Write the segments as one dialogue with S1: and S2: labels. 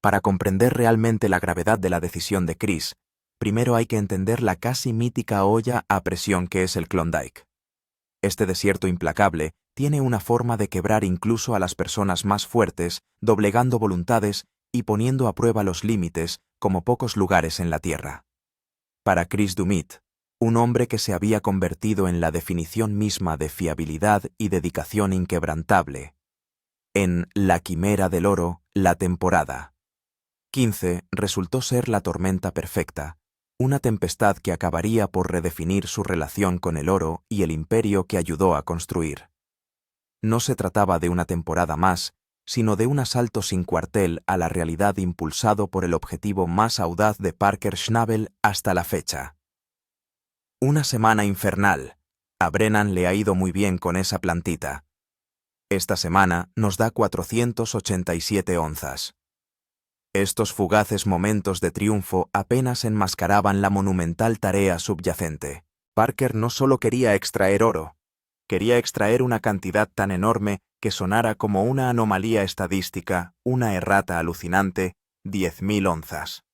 S1: Para comprender realmente la gravedad de la decisión de Chris, primero hay que entender la casi mítica olla a presión que es el Klondike. Este desierto implacable tiene una forma de quebrar incluso a las personas más fuertes, doblegando voluntades y poniendo a prueba los límites como pocos lugares en la Tierra. Para Chris Dumit, un hombre que se había convertido en la definición misma de fiabilidad y dedicación inquebrantable, en La Quimera del Oro, la temporada 15 resultó ser la tormenta perfecta, una tempestad que acabaría por redefinir su relación con el oro y el imperio que ayudó a construir. No se trataba de una temporada más, sino de un asalto sin cuartel a la realidad impulsado por el objetivo más audaz de Parker Schnabel hasta la fecha. Una semana infernal. A Brennan le ha ido muy bien con esa plantita. Esta semana nos da 487 onzas. Estos fugaces momentos de triunfo apenas enmascaraban la monumental tarea subyacente. Parker no solo quería extraer oro, quería extraer una cantidad tan enorme que sonara como una anomalía estadística, una errata alucinante, 10.000 onzas.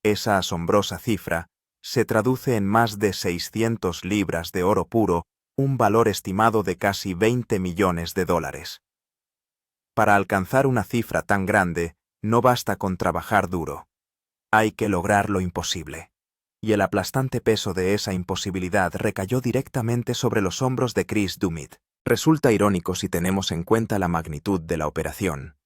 S1: Esa asombrosa cifra se traduce en más de 600 libras de oro puro, un valor estimado de casi 20 millones de dólares. Para alcanzar una cifra tan grande, no basta con trabajar duro. Hay que lograr lo imposible. Y el aplastante peso de esa imposibilidad recayó directamente sobre los hombros de Chris Dumit. Resulta irónico si tenemos en cuenta la magnitud de la operación.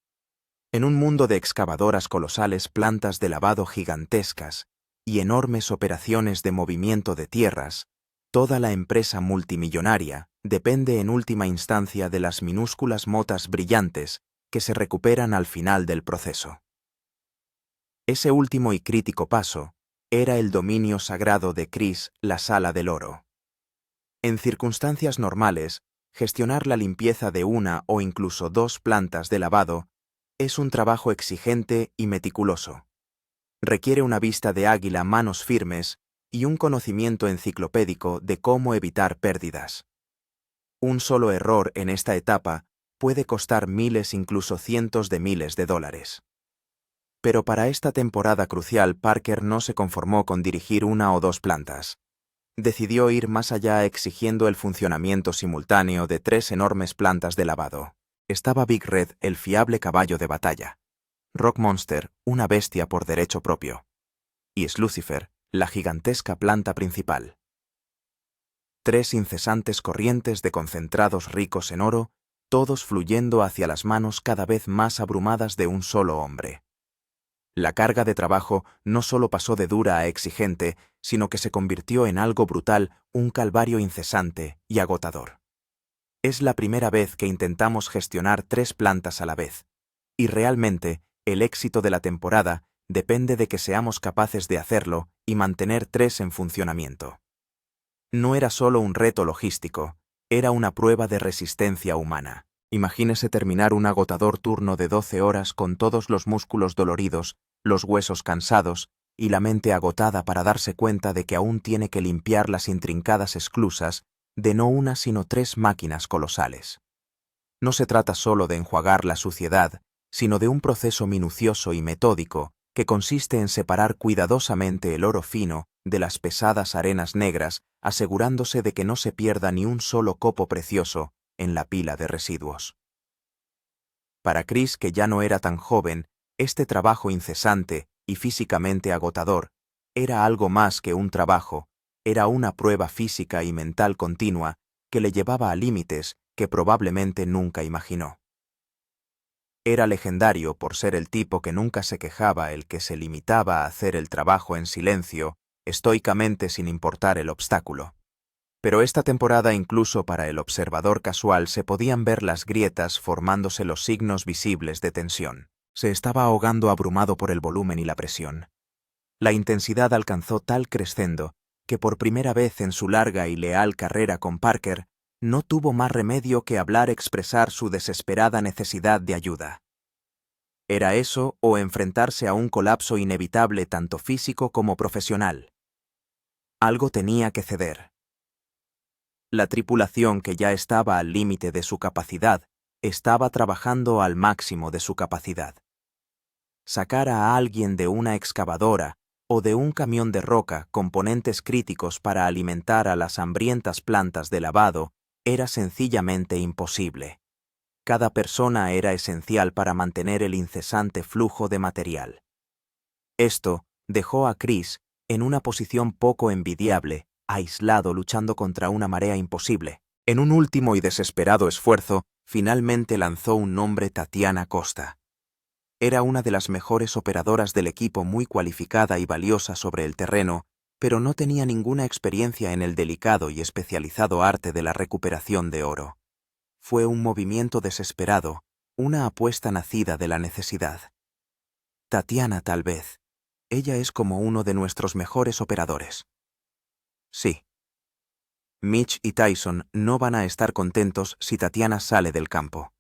S1: En un mundo de excavadoras colosales, plantas de lavado gigantescas y enormes operaciones de movimiento de tierras, toda la empresa multimillonaria depende en última instancia de las minúsculas motas brillantes que se recuperan al final del proceso. Ese último y crítico paso era el dominio sagrado de Chris, la sala del oro. En circunstancias normales, gestionar la limpieza de una o incluso dos plantas de lavado es un trabajo exigente y meticuloso. Requiere una vista de águila, manos firmes y un conocimiento enciclopédico de cómo evitar pérdidas. Un solo error en esta etapa puede costar miles, incluso cientos de miles de dólares. Pero para esta temporada crucial, Parker no se conformó con dirigir una o dos plantas. Decidió ir más allá exigiendo el funcionamiento simultáneo de 3 enormes plantas de lavado. Estaba Big Red, el fiable caballo de batalla. Rock Monster, una bestia por derecho propio. Y Slucifer, la gigantesca planta principal. 3 incesantes corrientes de concentrados ricos en oro, todos fluyendo hacia las manos cada vez más abrumadas de un solo hombre. La carga de trabajo no solo pasó de dura a exigente, sino que se convirtió en algo brutal, un calvario incesante y agotador. Es la primera vez que intentamos gestionar 3 plantas a la vez, y realmente el éxito de la temporada depende de que seamos capaces de hacerlo y mantener 3 en funcionamiento. No era solo un reto logístico, era una prueba de resistencia humana. Imagínese terminar un agotador turno de 12 horas con todos los músculos doloridos, los huesos cansados y la mente agotada para darse cuenta de que aún tiene que limpiar las intrincadas esclusas de no una sino 3 máquinas colosales. No se trata solo de enjuagar la suciedad, sino de un proceso minucioso y metódico que consiste en separar cuidadosamente el oro fino de las pesadas arenas negras, asegurándose de que no se pierda ni un solo copo precioso en la pila de residuos. Para Chris, que ya no era tan joven, este trabajo incesante y físicamente agotador era algo más que un trabajo, era una prueba física y mental continua que le llevaba a límites que probablemente nunca imaginó. Era legendario por ser el tipo que nunca se quejaba, el que se limitaba a hacer el trabajo en silencio, estoicamente sin importar el obstáculo. Pero esta temporada, incluso para el observador casual, se podían ver las grietas formándose, los signos visibles de tensión. Se estaba ahogando abrumado por el volumen y la presión. La intensidad alcanzó tal crescendo que por primera vez en su larga y leal carrera con Parker, no tuvo más remedio que hablar, expresar su desesperada necesidad de ayuda. Era eso o enfrentarse a un colapso inevitable tanto físico como profesional. Algo tenía que ceder. La tripulación, que ya estaba al límite de su capacidad, estaba trabajando al máximo de su capacidad. Sacar a alguien de una excavadora o de un camión de roca componentes críticos para alimentar a las hambrientas plantas de lavado era sencillamente imposible. Cada persona era esencial para mantener el incesante flujo de material. Esto dejó a Chris en una posición poco envidiable, aislado luchando contra una marea imposible. En un último y desesperado esfuerzo, finalmente lanzó un nombre: Tatiana Costa. Era una de las mejores operadoras del equipo, muy cualificada y valiosa sobre el terreno, pero no tenía ninguna experiencia en el delicado y especializado arte de la recuperación de oro. Fue un movimiento desesperado, una apuesta nacida de la necesidad. Tatiana, tal vez. Ella es como uno de nuestros mejores operadores. Sí. Mitch y Tyson no van a estar contentos si Tatiana sale del campo.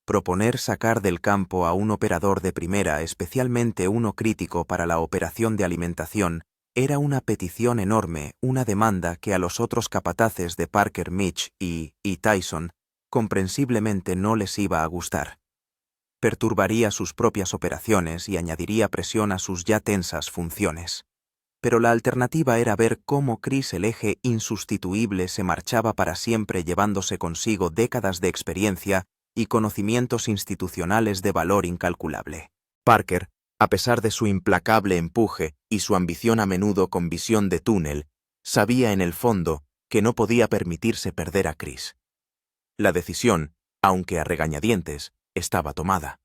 S1: Proponer sacar del campo a un operador de primera, especialmente uno crítico para la operación de alimentación, era una petición enorme, una demanda que a los otros capataces de Parker, Mitch y Tyson comprensiblemente no les iba a gustar. Perturbaría sus propias operaciones y añadiría presión a sus ya tensas funciones. Pero la alternativa era ver cómo Chris, el eje insustituible, se marchaba para siempre, llevándose consigo décadas de experiencia y conocimientos institucionales de valor incalculable. Parker, a pesar de su implacable empuje y su ambición a menudo con visión de túnel, sabía en el fondo que no podía permitirse perder a Chris. La decisión, aunque a regañadientes, estaba tomada.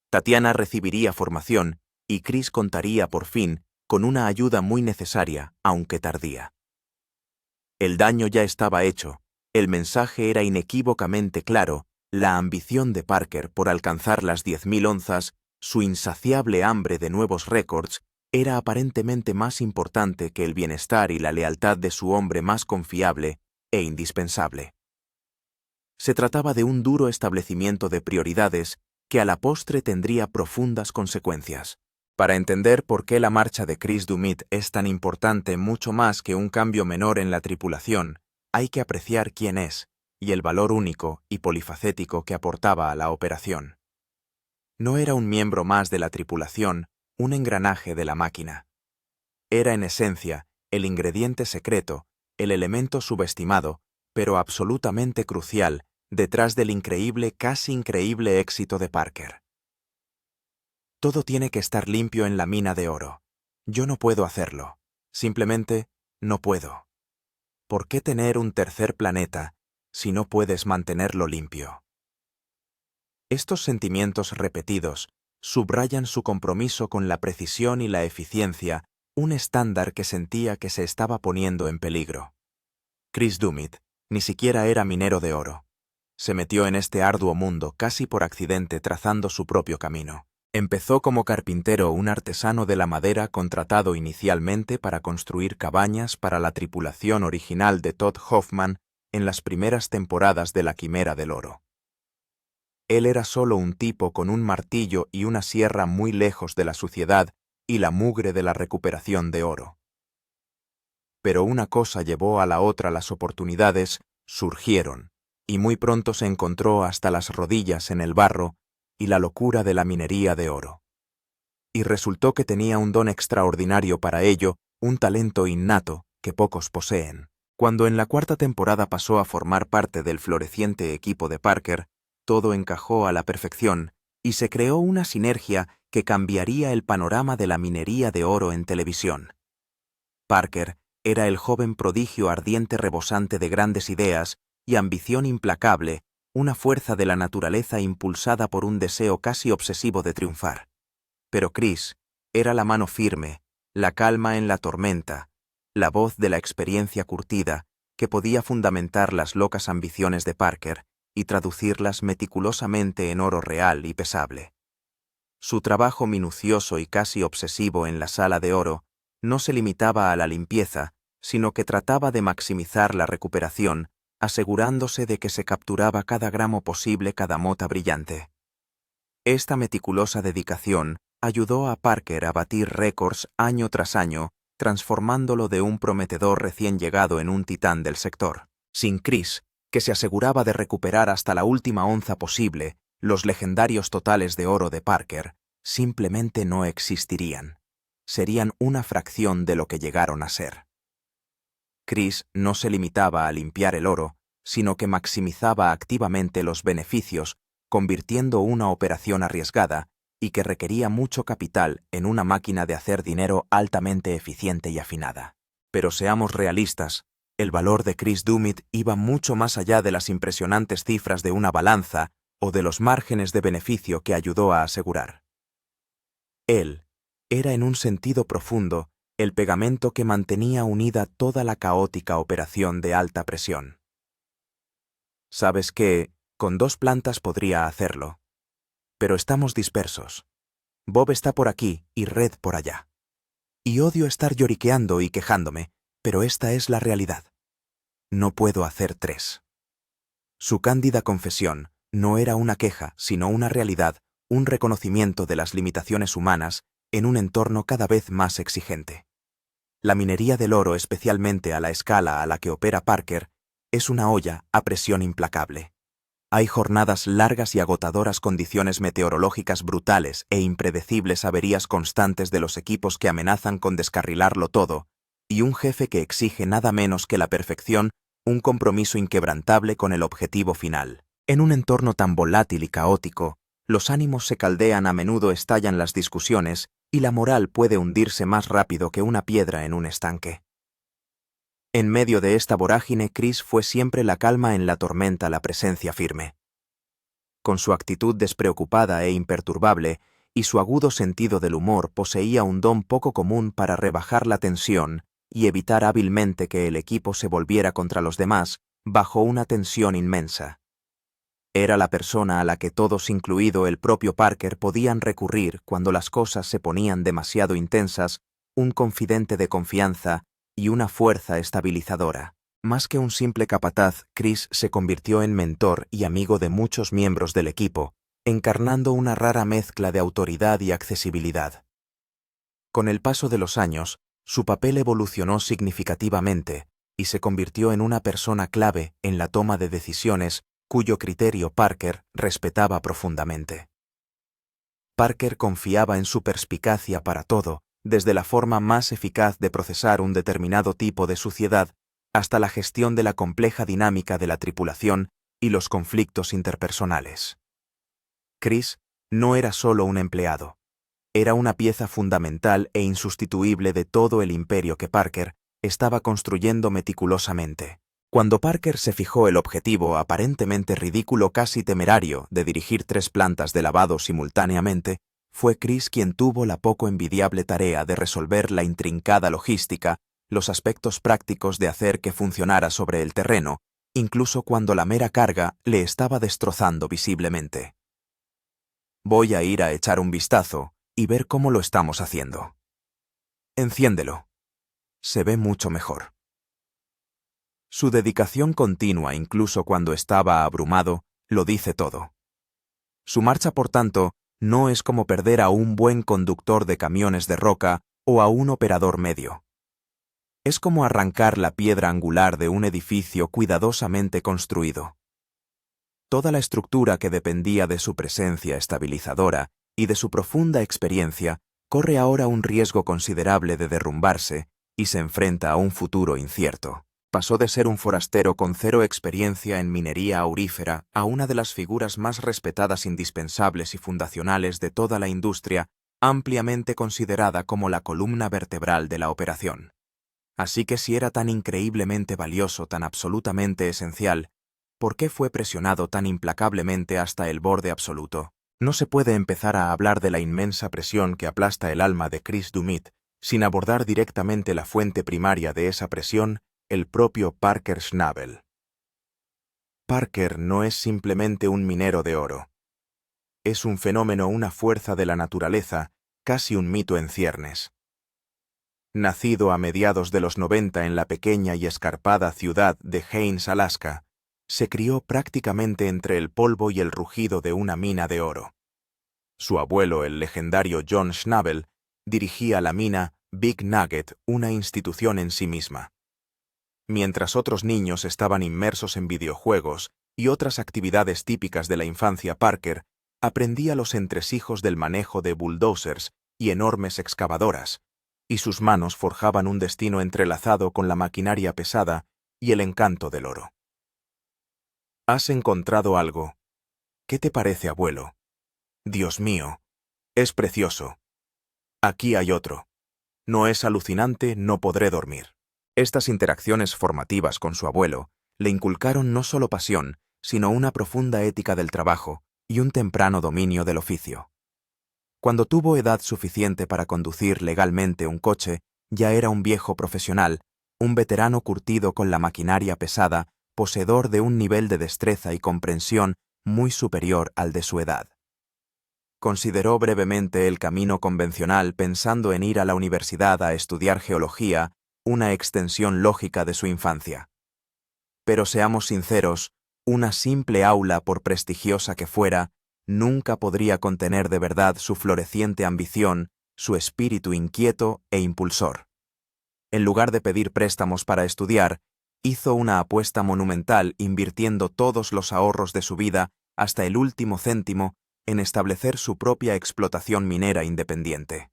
S1: Tatiana recibiría formación y Chris contaría por fin con una ayuda muy necesaria, aunque tardía. El daño ya estaba hecho, el mensaje era inequívocamente claro: la ambición de Parker por alcanzar las 10.000 onzas, su insaciable hambre de nuevos récords, era aparentemente más importante que el bienestar y la lealtad de su hombre más confiable e indispensable. Se trataba de un duro establecimiento de prioridades que a la postre tendría profundas consecuencias. Para entender por qué la marcha de Chris Dumit es tan importante, mucho más que un cambio menor en la tripulación, hay que apreciar quién es y el valor único y polifacético que aportaba a la operación. No era un miembro más de la tripulación, un engranaje de la máquina. Era en esencia el ingrediente secreto, el elemento subestimado, pero absolutamente crucial, detrás del increíble, casi increíble éxito de Parker. Todo tiene que estar limpio en la mina de oro. Yo no puedo hacerlo. Simplemente no puedo. ¿Por qué tener un tercer planeta si no puedes mantenerlo limpio? Estos sentimientos repetidos subrayan su compromiso con la precisión y la eficiencia, un estándar que sentía que se estaba poniendo en peligro. Chris Dumit ni siquiera era minero de oro. Se metió en este arduo mundo casi por accidente, trazando su propio camino. Empezó como carpintero, un artesano de la madera contratado inicialmente para construir cabañas para la tripulación original de Todd Hoffman en las primeras temporadas de La Quimera del Oro. Él era solo un tipo con un martillo y una sierra, muy lejos de la suciedad y la mugre de la recuperación de oro. Pero una cosa llevó a la otra, las oportunidades surgieron, y muy pronto se encontró hasta las rodillas en el barro y la locura de la minería de oro. Y resultó que tenía un don extraordinario para ello, un talento innato que pocos poseen. Cuando en la cuarta temporada pasó a formar parte del floreciente equipo de Parker, todo encajó a la perfección y se creó una sinergia que cambiaría el panorama de la minería de oro en televisión. Parker era el joven prodigio ardiente, rebosante de grandes ideas y ambición implacable, una fuerza de la naturaleza impulsada por un deseo casi obsesivo de triunfar. Pero Chris era la mano firme, la calma en la tormenta, la voz de la experiencia curtida que podía fundamentar las locas ambiciones de Parker y traducirlas meticulosamente en oro real y pesable. Su trabajo minucioso y casi obsesivo en la sala de oro no se limitaba a la limpieza, sino que trataba de maximizar la recuperación, asegurándose de que se capturaba cada gramo posible, cada mota brillante. Esta meticulosa dedicación ayudó a Parker a batir récords año tras año, transformándolo de un prometedor recién llegado en un titán del sector. Sin Chris, que se aseguraba de recuperar hasta la última onza posible los legendarios totales de oro de Parker, simplemente no existirían. Serían una fracción de lo que llegaron a ser. Chris no se limitaba a limpiar el oro, sino que maximizaba activamente los beneficios, convirtiendo una operación arriesgada y que requería mucho capital en una máquina de hacer dinero altamente eficiente y afinada. Pero seamos realistas, el valor de Chris Dumit iba mucho más allá de las impresionantes cifras de una balanza o de los márgenes de beneficio que ayudó a asegurar. Él era en un sentido profundo el pegamento que mantenía unida toda la caótica operación de alta presión. Sabes que, con 2 plantas podría hacerlo. Pero estamos dispersos. Bob está por aquí y Red por allá. Y odio estar lloriqueando y quejándome, pero esta es la realidad. No puedo hacer 3. Su cándida confesión no era una queja, sino una realidad, un reconocimiento de las limitaciones humanas en un entorno cada vez más exigente. La minería del oro, especialmente a la escala a la que opera Parker, es una olla a presión implacable. Hay jornadas largas y agotadoras, condiciones meteorológicas brutales e impredecibles, averías constantes de los equipos que amenazan con descarrilarlo todo, y un jefe que exige nada menos que la perfección, un compromiso inquebrantable con el objetivo final. En un entorno tan volátil y caótico, los ánimos se caldean, a menudo estallan las discusiones, y la moral puede hundirse más rápido que una piedra en un estanque. En medio de esta vorágine, Chris fue siempre la calma en la tormenta, la presencia firme. Con su actitud despreocupada e imperturbable y su agudo sentido del humor, poseía un don poco común para rebajar la tensión y evitar hábilmente que el equipo se volviera contra los demás bajo una tensión inmensa. Era la persona a la que todos, incluido el propio Parker, podían recurrir cuando las cosas se ponían demasiado intensas, un confidente de confianza y una fuerza estabilizadora. Más que un simple capataz, Chris se convirtió en mentor y amigo de muchos miembros del equipo, encarnando una rara mezcla de autoridad y accesibilidad. Con el paso de los años, su papel evolucionó significativamente y se convirtió en una persona clave en la toma de decisiones cuyo criterio Parker respetaba profundamente. Parker confiaba en su perspicacia para todo, desde la forma más eficaz de procesar un determinado tipo de suciedad hasta la gestión de la compleja dinámica de la tripulación y los conflictos interpersonales. Chris no era solo un empleado, era una pieza fundamental e insustituible de todo el imperio que Parker estaba construyendo meticulosamente. Cuando Parker se fijó el objetivo aparentemente ridículo, casi temerario, de dirigir 3 plantas de lavado simultáneamente, fue Chris quien tuvo la poco envidiable tarea de resolver la intrincada logística, los aspectos prácticos de hacer que funcionara sobre el terreno, incluso cuando la mera carga le estaba destrozando visiblemente. Voy a ir a echar un vistazo y ver cómo lo estamos haciendo. Enciéndelo. Se ve mucho mejor. Su dedicación continua, incluso cuando estaba abrumado, lo dice todo. Su marcha, por tanto, no es como perder a un buen conductor de camiones de roca o a un operador medio. Es como arrancar la piedra angular de un edificio cuidadosamente construido. Toda la estructura que dependía de su presencia estabilizadora y de su profunda experiencia corre ahora un riesgo considerable de derrumbarse y se enfrenta a un futuro incierto. Pasó de ser un forastero con 0 experiencia en minería aurífera a una de las figuras más respetadas, indispensables y fundacionales de toda la industria, ampliamente considerada como la columna vertebral de la operación. Así que si era tan increíblemente valioso, tan absolutamente esencial, ¿por qué fue presionado tan implacablemente hasta el borde absoluto? No se puede empezar a hablar de la inmensa presión que aplasta el alma de Chris Dumit sin abordar directamente la fuente primaria de esa presión, el propio Parker Schnabel. Parker no es simplemente un minero de oro. Es un fenómeno, una fuerza de la naturaleza, casi un mito en ciernes. Nacido a mediados de los 90 en la pequeña y escarpada ciudad de Haines, Alaska, se crió prácticamente entre el polvo y el rugido de una mina de oro. Su abuelo, el legendario John Schnabel, dirigía la mina Big Nugget, una institución en sí misma. Mientras otros niños estaban inmersos en videojuegos y otras actividades típicas de la infancia, Parker Aprendía los entresijos del manejo de bulldozers y enormes excavadoras, y sus manos forjaban un destino entrelazado con la maquinaria pesada y el encanto del oro. ¿Has encontrado algo? ¿Qué te parece, abuelo? Dios mío, es precioso. Aquí hay otro. ¿No es alucinante? No podré dormir. Estas interacciones formativas con su abuelo le inculcaron no solo pasión, sino una profunda ética del trabajo y un temprano dominio del oficio. Cuando tuvo edad suficiente para conducir legalmente un coche, ya era un viejo profesional, un veterano curtido con la maquinaria pesada, poseedor de un nivel de destreza y comprensión muy superior al de su edad. Consideró brevemente el camino convencional pensando en ir a la universidad a estudiar geología, una extensión lógica de su infancia. Pero seamos sinceros, una simple aula, por prestigiosa que fuera, nunca podría contener de verdad su floreciente ambición, su espíritu inquieto e impulsor. En lugar de pedir préstamos para estudiar, hizo una apuesta monumental invirtiendo todos los ahorros de su vida, hasta el último céntimo, en establecer su propia explotación minera independiente.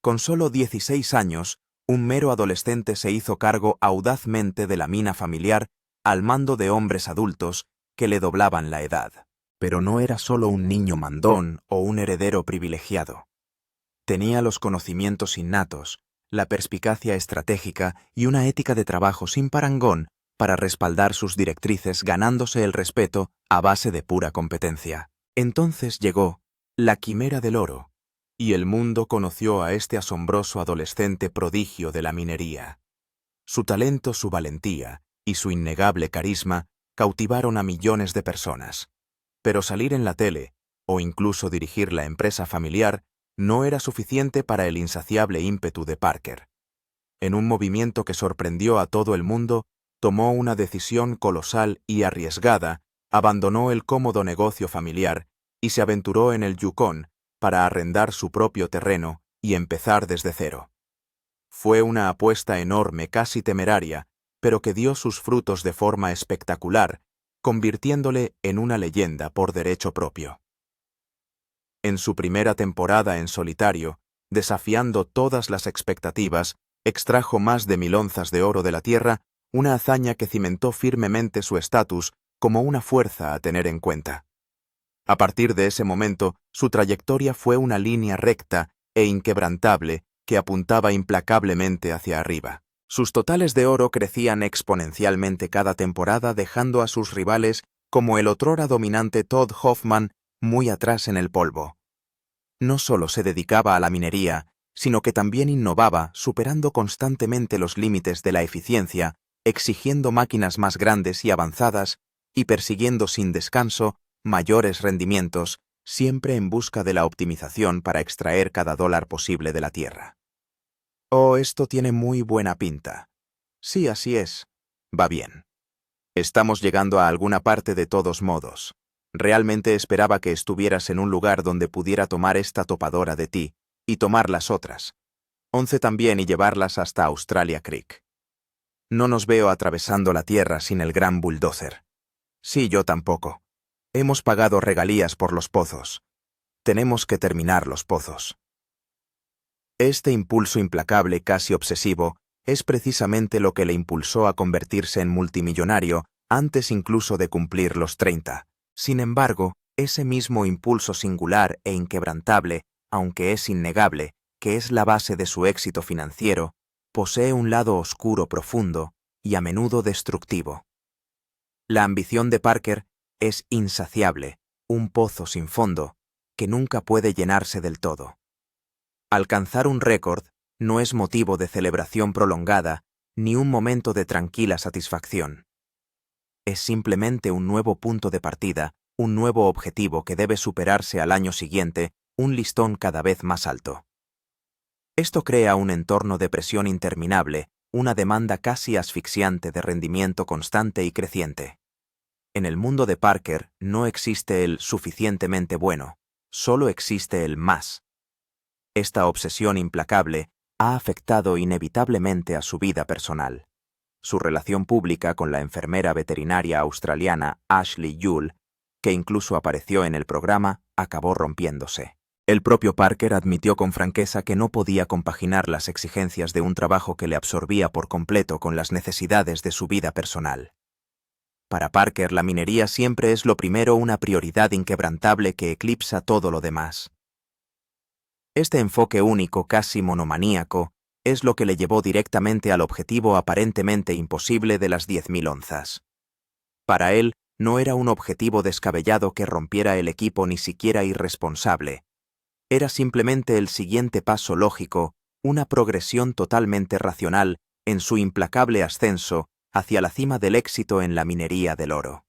S1: Con solo 16 años, un mero adolescente se hizo cargo audazmente de la mina familiar al mando de hombres adultos que le doblaban la edad. Pero no era solo un niño mandón o un heredero privilegiado. Tenía los conocimientos innatos, la perspicacia estratégica y una ética de trabajo sin parangón para respaldar sus directrices, ganándose el respeto a base de pura competencia. Entonces llegó la quimera del oro, y el mundo conoció a este asombroso adolescente prodigio de la minería. Su talento, su valentía y su innegable carisma cautivaron a millones de personas. Pero salir en la tele, o incluso dirigir la empresa familiar, no era suficiente para el insaciable ímpetu de Parker. En un movimiento que sorprendió a todo el mundo, tomó una decisión colosal y arriesgada, abandonó el cómodo negocio familiar y se aventuró en el Yukón para arrendar su propio terreno y empezar desde cero. Fue una apuesta enorme, casi temeraria, pero que dio sus frutos de forma espectacular, convirtiéndole en una leyenda por derecho propio. En su primera temporada en solitario, desafiando todas las expectativas, extrajo más de 1000 onzas de oro de la tierra, una hazaña que cimentó firmemente su estatus como una fuerza a tener en cuenta. A partir de ese momento, su trayectoria fue una línea recta e inquebrantable que apuntaba implacablemente hacia arriba. Sus totales de oro crecían exponencialmente cada temporada, dejando a sus rivales, como el otrora dominante Todd Hoffman, muy atrás en el polvo. No solo se dedicaba a la minería, sino que también innovaba, superando constantemente los límites de la eficiencia, exigiendo máquinas más grandes y avanzadas, y persiguiendo sin descanso mayores rendimientos, siempre en busca de la optimización para extraer cada dólar posible de la tierra. Oh, esto tiene muy buena pinta. Sí, así es. Va bien. Estamos llegando a alguna parte de todos modos. Realmente esperaba que estuvieras en un lugar donde pudiera tomar esta topadora de ti, y tomar las otras. 11 también, y llevarlas hasta Australia Creek. No nos veo atravesando la tierra sin el gran bulldozer. Sí, yo tampoco. Hemos pagado regalías por los pozos. Tenemos que terminar los pozos. Este impulso implacable, casi obsesivo, es precisamente lo que le impulsó a convertirse en multimillonario antes incluso de cumplir los 30. Sin embargo, ese mismo impulso singular e inquebrantable, aunque es innegable, que es la base de su éxito financiero, posee un lado oscuro profundo y a menudo destructivo. La ambición de Parker es insaciable, un pozo sin fondo, que nunca puede llenarse del todo. Alcanzar un récord no es motivo de celebración prolongada ni un momento de tranquila satisfacción. Es simplemente un nuevo punto de partida, un nuevo objetivo que debe superarse al año siguiente, un listón cada vez más alto. Esto crea un entorno de presión interminable, una demanda casi asfixiante de rendimiento constante y creciente. En el mundo de Parker no existe el suficientemente bueno, solo existe el más. Esta obsesión implacable ha afectado inevitablemente a su vida personal. Su relación pública con la enfermera veterinaria australiana Ashley Yule que incluso apareció en el programa, acabó rompiéndose. El propio Parker admitió con franqueza que no podía compaginar las exigencias de un trabajo que le absorbía por completo con las necesidades de su vida personal. Para Parker, la minería siempre es lo primero, una prioridad inquebrantable que eclipsa todo lo demás. Este enfoque único, casi monomaníaco, es lo que le llevó directamente al objetivo aparentemente imposible de las 10.000 onzas. Para él, no era un objetivo descabellado que rompiera el equipo ni siquiera irresponsable. Era simplemente el siguiente paso lógico, una progresión totalmente racional en su implacable ascenso hacia la cima del éxito en la minería del oro.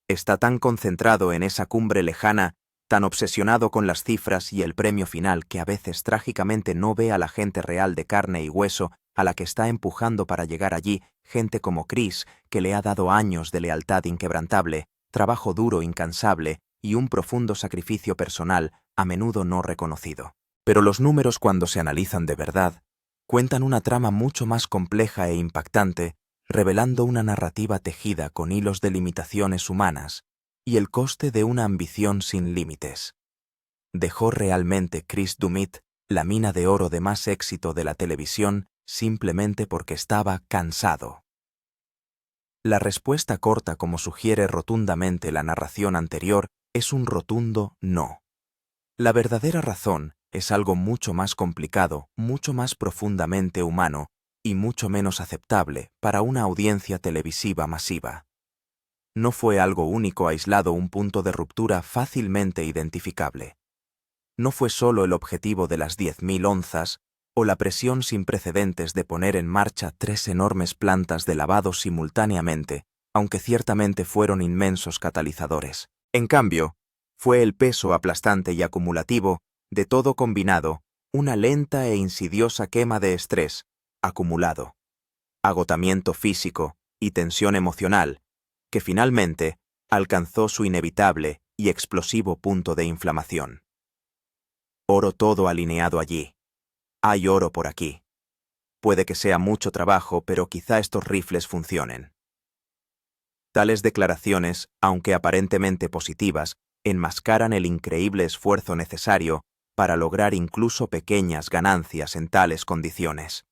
S1: Está tan concentrado en esa cumbre lejana, tan obsesionado con las cifras y el premio final, que a veces trágicamente no ve a la gente real de carne y hueso a la que está empujando para llegar allí, gente como Chris, que le ha dado años de lealtad inquebrantable, trabajo duro incansable y un profundo sacrificio personal, a menudo no reconocido. Pero los números, cuando se analizan de verdad, cuentan una trama mucho más compleja e impactante, revelando una narrativa tejida con hilos de limitaciones humanas y el coste de una ambición sin límites. ¿Dejó realmente Chris Dumit la mina de oro de más éxito de la televisión simplemente porque estaba cansado? La respuesta corta, como sugiere rotundamente la narración anterior, es un rotundo no. La verdadera razón es algo mucho más complicado, mucho más profundamente humano y mucho menos aceptable para una audiencia televisiva masiva. No fue algo único, aislado, un punto de ruptura fácilmente identificable. No fue solo el objetivo de las 10.000 onzas o la presión sin precedentes de poner en marcha 3 enormes plantas de lavado simultáneamente, aunque ciertamente fueron inmensos catalizadores. En cambio, fue el peso aplastante y acumulativo de todo combinado, una lenta e insidiosa quema de estrés acumulado, agotamiento físico y tensión emocional, que finalmente alcanzó su inevitable y explosivo punto de inflamación. Oro todo alineado allí. Hay oro por aquí. Puede que sea mucho trabajo, pero quizá estos rifles funcionen. Tales declaraciones, aunque aparentemente positivas, enmascaran el increíble esfuerzo necesario para lograr incluso pequeñas ganancias en tales condiciones.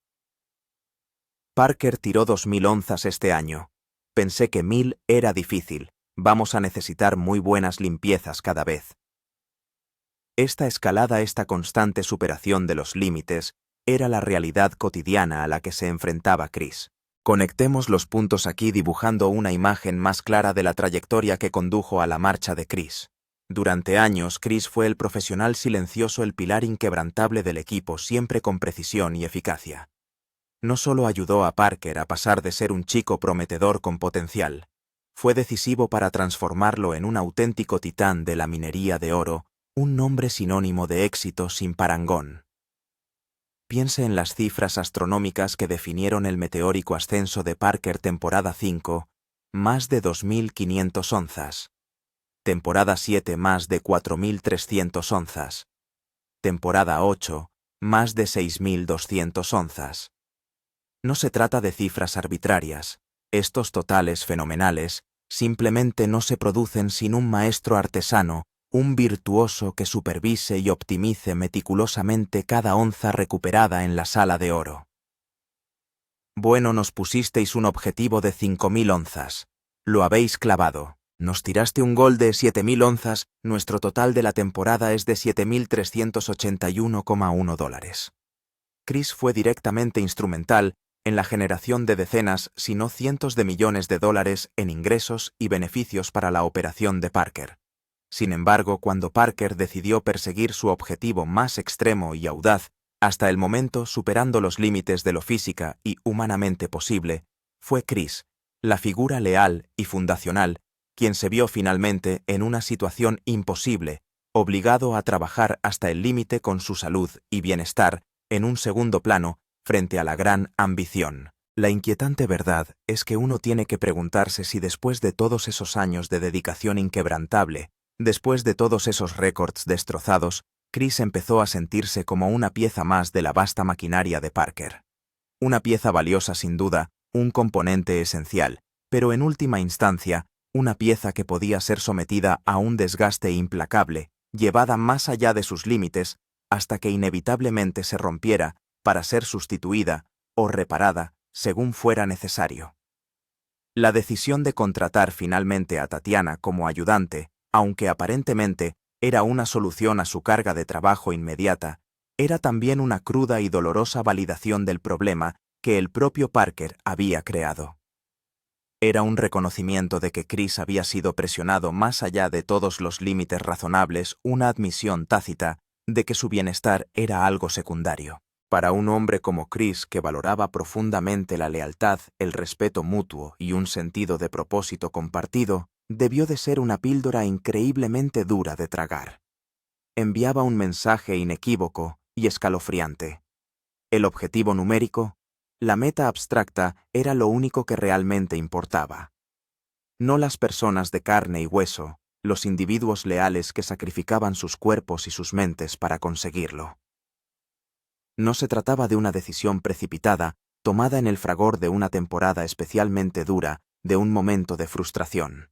S1: Parker tiró 2.000 onzas este año. Pensé que 1.000 era difícil. Vamos a necesitar muy buenas limpiezas cada vez. Esta escalada, esta constante superación de los límites, era la realidad cotidiana a la que se enfrentaba Chris. Conectemos los puntos aquí dibujando una imagen más clara de la trayectoria que condujo a la marcha de Chris. Durante años, Chris fue el profesional silencioso, el pilar inquebrantable del equipo, siempre con precisión y eficacia. No solo ayudó a Parker a pasar de ser un chico prometedor con potencial, fue decisivo para transformarlo en un auténtico titán de la minería de oro, un nombre sinónimo de éxito sin parangón. Piense en las cifras astronómicas que definieron el meteórico ascenso de Parker. Temporada 5, más de 2.500 onzas. Temporada 7, más de 4.300 onzas. Temporada 8, más de 6.200 onzas. No se trata de cifras arbitrarias. Estos totales fenomenales simplemente no se producen sin un maestro artesano, un virtuoso que supervise y optimice meticulosamente cada onza recuperada en la sala de oro. Bueno, nos pusisteis un objetivo de 5.000 onzas. Lo habéis clavado. Nos tiraste un gol de 7.000 onzas, nuestro total de la temporada es de $7.381,1. Chris fue directamente instrumental en la generación de decenas, si no cientos de millones de dólares en ingresos y beneficios para la operación de Parker. Sin embargo, cuando Parker decidió perseguir su objetivo más extremo y audaz, hasta el momento superando los límites de lo física y humanamente posible, fue Chris, la figura leal y fundacional, quien se vio finalmente en una situación imposible, obligado a trabajar hasta el límite con su salud y bienestar, en un segundo plano, frente a la gran ambición. La inquietante verdad es que uno tiene que preguntarse si después de todos esos años de dedicación inquebrantable, después de todos esos récords destrozados, Chris empezó a sentirse como una pieza más de la vasta maquinaria de Parker. Una pieza valiosa sin duda, un componente esencial, pero en última instancia, una pieza que podía ser sometida a un desgaste implacable, llevada más allá de sus límites, hasta que inevitablemente se rompiera para ser sustituida o reparada según fuera necesario. La decisión de contratar finalmente a Tatiana como ayudante, aunque aparentemente era una solución a su carga de trabajo inmediata, era también una cruda y dolorosa validación del problema que el propio Parker había creado. Era un reconocimiento de que Chris había sido presionado más allá de todos los límites razonables, una admisión tácita de que su bienestar era algo secundario. Para un hombre como Chris, que valoraba profundamente la lealtad, el respeto mutuo y un sentido de propósito compartido, debió de ser una píldora increíblemente dura de tragar. Enviaba un mensaje inequívoco y escalofriante. El objetivo numérico, la meta abstracta, era lo único que realmente importaba. No las personas de carne y hueso, los individuos leales que sacrificaban sus cuerpos y sus mentes para conseguirlo. No se trataba de una decisión precipitada, tomada en el fragor de una temporada especialmente dura, de un momento de frustración.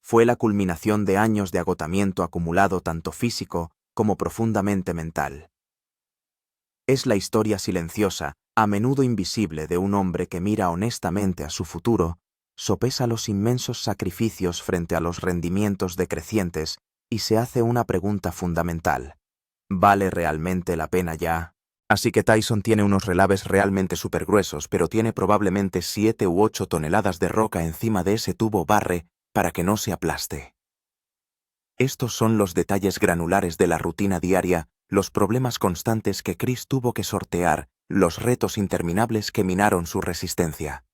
S1: Fue la culminación de años de agotamiento acumulado tanto físico como profundamente mental. Es la historia silenciosa, a menudo invisible, de un hombre que mira honestamente a su futuro, sopesa los inmensos sacrificios frente a los rendimientos decrecientes y se hace una pregunta fundamental. ¿Vale realmente la pena ya? Así que Tyson tiene unos relaves realmente supergruesos, pero tiene probablemente 7 u 8 toneladas de roca encima de ese tubo barre para que no se aplaste. Estos son los detalles granulares de la rutina diaria, los problemas constantes que Chris tuvo que sortear, los retos interminables que minaron su resistencia.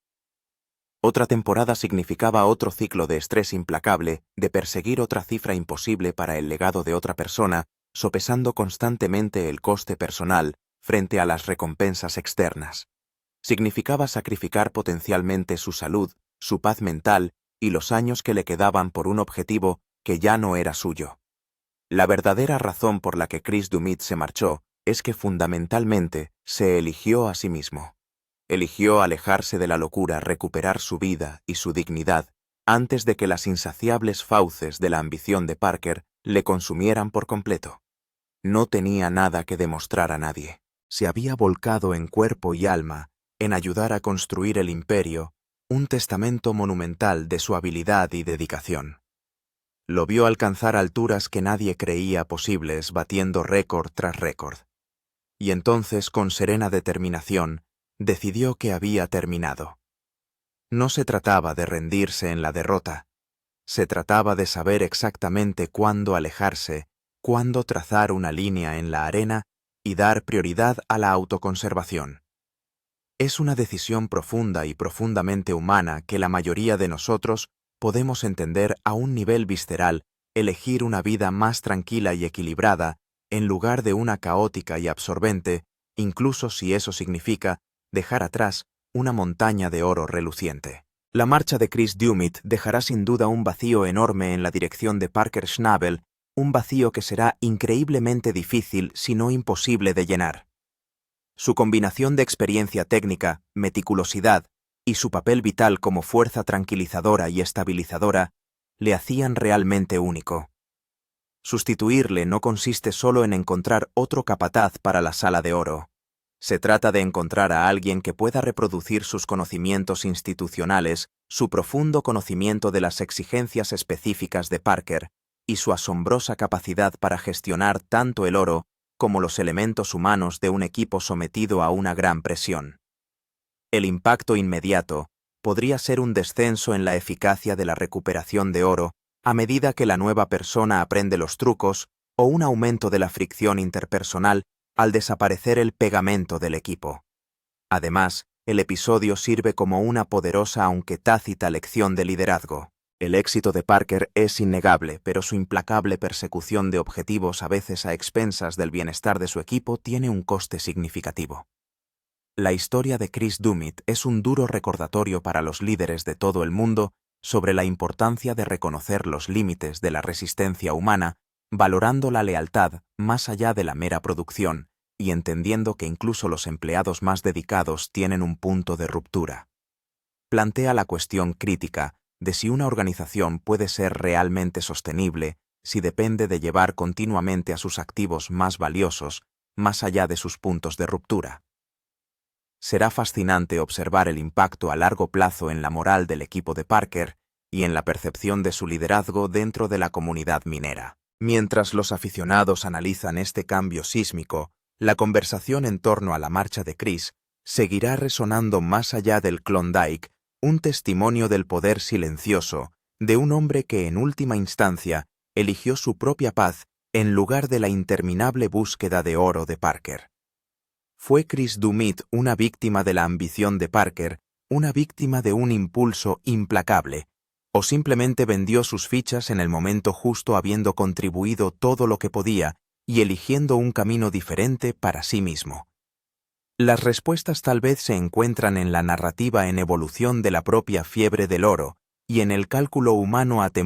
S1: Otra temporada significaba otro ciclo de estrés implacable, de perseguir otra cifra imposible para el legado de otra persona, sopesando constantemente el coste personal frente a las recompensas externas. Significaba sacrificar potencialmente su salud, su paz mental y los años que le quedaban por un objetivo que ya no era suyo. La verdadera razón por la que Chris Dumit se marchó es que fundamentalmente se eligió a sí mismo. Eligió alejarse de la locura, recuperar su vida y su dignidad antes de que las insaciables fauces de la ambición de Parker le consumieran por completo. No tenía nada que demostrar a nadie. Se había volcado en cuerpo y alma en ayudar a construir el imperio, un testamento monumental de su habilidad y dedicación. Lo vio alcanzar alturas que nadie creía posibles, batiendo récord tras récord. Y entonces, con serena determinación, decidió que había terminado. No se trataba de rendirse en la derrota. Se trataba de saber exactamente cuándo alejarse, cuándo trazar una línea en la arena y dar prioridad a la autoconservación. Es una decisión profunda y profundamente humana que la mayoría de nosotros podemos entender a un nivel visceral, elegir una vida más tranquila y equilibrada en lugar de una caótica y absorbente, incluso si eso significa dejar atrás una montaña de oro reluciente. La marcha de Chris Dumit dejará sin duda un vacío enorme en la dirección de Parker Schnabel, un vacío que será increíblemente difícil, si no imposible, de llenar. Su combinación de experiencia técnica, meticulosidad y su papel vital como fuerza tranquilizadora y estabilizadora le hacían realmente único. Sustituirle no consiste solo en encontrar otro capataz para la Sala de Oro. Se trata de encontrar a alguien que pueda reproducir sus conocimientos institucionales, su profundo conocimiento de las exigencias específicas de Parker y su asombrosa capacidad para gestionar tanto el oro como los elementos humanos de un equipo sometido a una gran presión. El impacto inmediato podría ser un descenso en la eficacia de la recuperación de oro a medida que la nueva persona aprende los trucos, o un aumento de la fricción interpersonal al desaparecer el pegamento del equipo. Además, el episodio sirve como una poderosa aunque tácita lección de liderazgo. El éxito de Parker es innegable, pero su implacable persecución de objetivos, a veces a expensas del bienestar de su equipo, tiene un coste significativo. La historia de Chris Dumit es un duro recordatorio para los líderes de todo el mundo sobre la importancia de reconocer los límites de la resistencia humana, valorando la lealtad más allá de la mera producción y entendiendo que incluso los empleados más dedicados tienen un punto de ruptura. Plantea la cuestión crítica: de si una organización puede ser realmente sostenible si depende de llevar continuamente a sus activos más valiosos más allá de sus puntos de ruptura. Será fascinante observar el impacto a largo plazo en la moral del equipo de Parker y en la percepción de su liderazgo dentro de la comunidad minera. Mientras los aficionados analizan este cambio sísmico, la conversación en torno a la marcha de Chris seguirá resonando más allá del Klondike, un testimonio del poder silencioso de un hombre que en última instancia eligió su propia paz en lugar de la interminable búsqueda de oro de Parker. ¿Fue Chris Dumit una víctima de la ambición de Parker, una víctima de un impulso implacable, o simplemente vendió sus fichas en el momento justo habiendo contribuido todo lo que podía y eligiendo un camino diferente para sí mismo? Las respuestas tal vez se encuentran en la narrativa en evolución de la propia fiebre del oro y en el cálculo humano atemporal